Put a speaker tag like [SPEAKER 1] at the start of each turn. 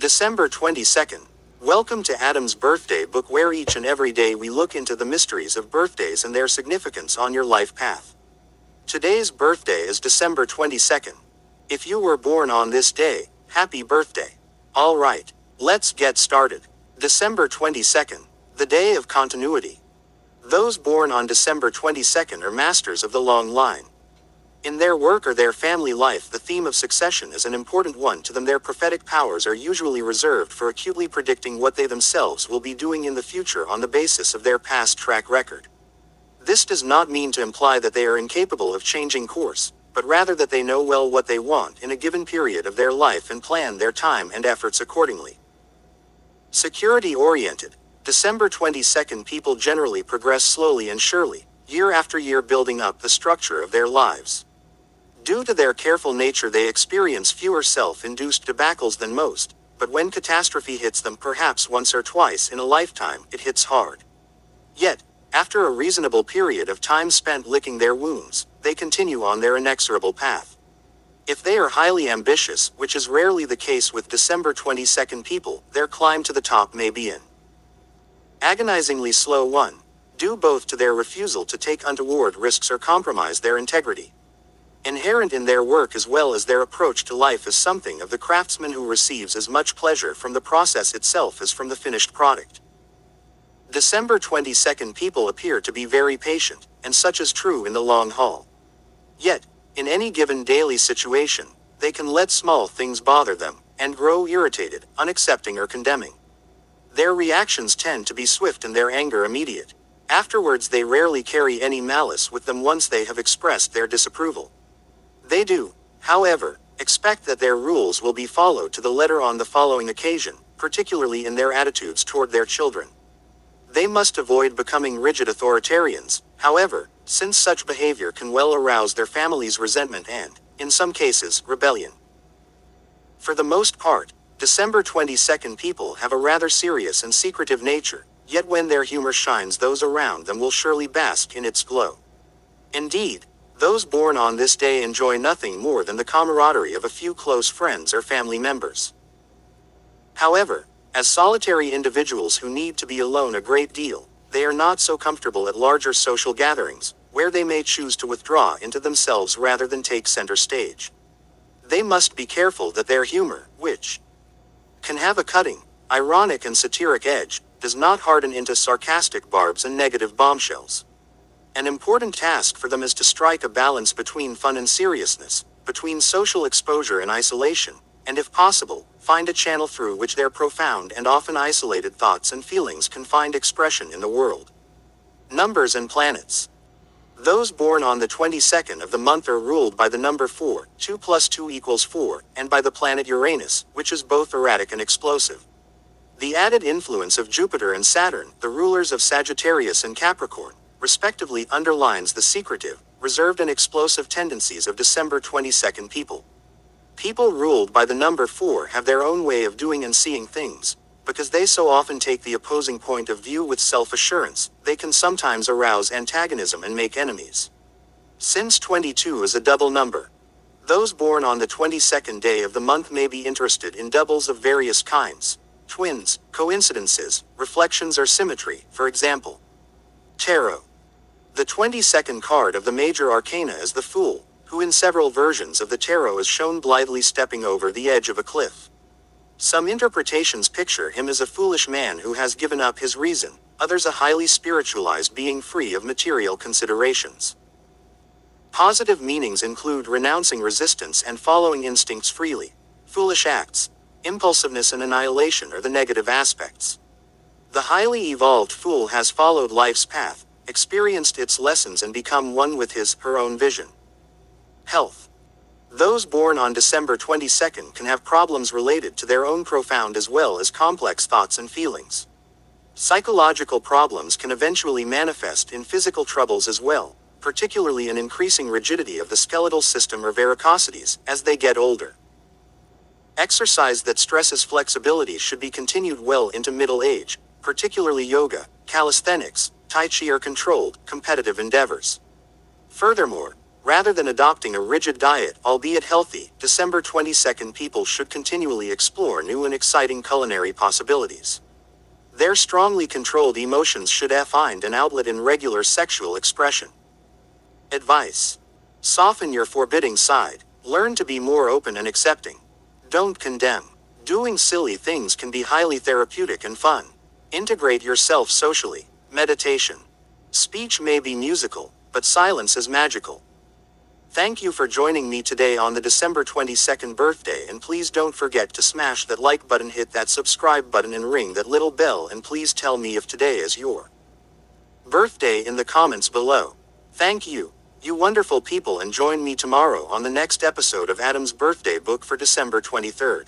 [SPEAKER 1] December 22nd. Welcome to Adam's Birthday Book, where each and every day we look into the mysteries of birthdays and their significance on your life path. Today's birthday is December 22nd. If you were born on this day, happy birthday. Alright, let's get started. December 22nd, the day of continuity. Those born on December 22nd are masters of the long line. In their work or their family life, the theme of succession is an important one to them. Their prophetic powers are usually reserved for acutely predicting what they themselves will be doing in the future on the basis of their past track record. This does not mean to imply that they are incapable of changing course, but rather that they know well what they want in a given period of their life and plan their time and efforts accordingly. Security-oriented. December 22nd people generally progress slowly and surely, year after year, building up the structure of their lives. Due to their careful nature, they experience fewer self-induced debacles than most, but when catastrophe hits them, perhaps once or twice in a lifetime, it hits hard. Yet, after a reasonable period of time spent licking their wounds, they continue on their inexorable path. If they are highly ambitious, which is rarely the case with December 22nd people, their climb to the top may be an agonizingly slow one, due both to their refusal to take untoward risks or compromise their integrity. Inherent in their work as well as their approach to life is something of the craftsman who receives as much pleasure from the process itself as from the finished product. December 22nd people appear to be very patient, and such is true in the long haul. Yet, in any given daily situation, they can let small things bother them, and grow irritated, unaccepting or condemning. Their reactions tend to be swift and their anger immediate. Afterwards they rarely carry any malice with them once they have expressed their disapproval. They do, however, expect that their rules will be followed to the letter on the following occasion, particularly in their attitudes toward their children. They must avoid becoming rigid authoritarians, however, since such behavior can well arouse their family's resentment and, in some cases, rebellion. For the most part, December 22nd people have a rather serious and secretive nature, yet when their humor shines, those around them will surely bask in its glow. Indeed, those born on this day enjoy nothing more than the camaraderie of a few close friends or family members. However, as solitary individuals who need to be alone a great deal, they are not so comfortable at larger social gatherings, where they may choose to withdraw into themselves rather than take center stage. They must be careful that their humor, which can have a cutting, ironic and satiric edge, does not harden into sarcastic barbs and negative bombshells. An important task for them is to strike a balance between fun and seriousness, between social exposure and isolation, and if possible, find a channel through which their profound and often isolated thoughts and feelings can find expression in the world. Numbers and planets. Those born on the 22nd of the month are ruled by the number 4, 2 plus 2 equals 4, and by the planet Uranus, which is both erratic and explosive. The added influence of Jupiter and Saturn, the rulers of Sagittarius and Capricorn, respectively, underlines the secretive, reserved and explosive tendencies of December 22nd people. People ruled by the number 4 have their own way of doing and seeing things. Because they so often take the opposing point of view with self-assurance, they can sometimes arouse antagonism and make enemies. Since 22 is a double number, those born on the 22nd day of the month may be interested in doubles of various kinds: twins, coincidences, reflections or symmetry, for example. Tarot. The 22nd card of the major arcana is the Fool, who in several versions of the tarot is shown blithely stepping over the edge of a cliff. Some interpretations picture him as a foolish man who has given up his reason, others a highly spiritualized being free of material considerations. Positive meanings include renouncing resistance and following instincts freely. Foolish acts, impulsiveness and annihilation are the negative aspects. The highly evolved Fool has followed life's path, experienced its lessons and become one with her own vision. Health. Those born on December 22nd can have problems related to their own profound as well as complex thoughts and feelings. Psychological problems can eventually manifest in physical troubles as well, particularly an increasing rigidity of the skeletal system or varicosities as they get older. Exercise that stresses flexibility should be continued well into middle age, particularly yoga, calisthenics, tai chi or controlled, competitive endeavors. Furthermore, Rather than adopting a rigid diet, albeit healthy, December 22nd people should continually explore new and exciting culinary possibilities. Their strongly controlled emotions should find an outlet in regular sexual expression. Advice. Soften your forbidding side. Learn to be more open and accepting. Don't condemn. Doing silly things can be highly therapeutic and fun. Integrate yourself socially. Meditation. Speech may be musical, but silence is magical. Thank you for joining me today on the December 22nd birthday, and please don't forget to smash that like button, hit that subscribe button, and ring that little bell, and please tell me if today is your birthday in the comments below. Thank you, you wonderful people, and join me tomorrow on the next episode of Adam's Birthday Book for December 23rd.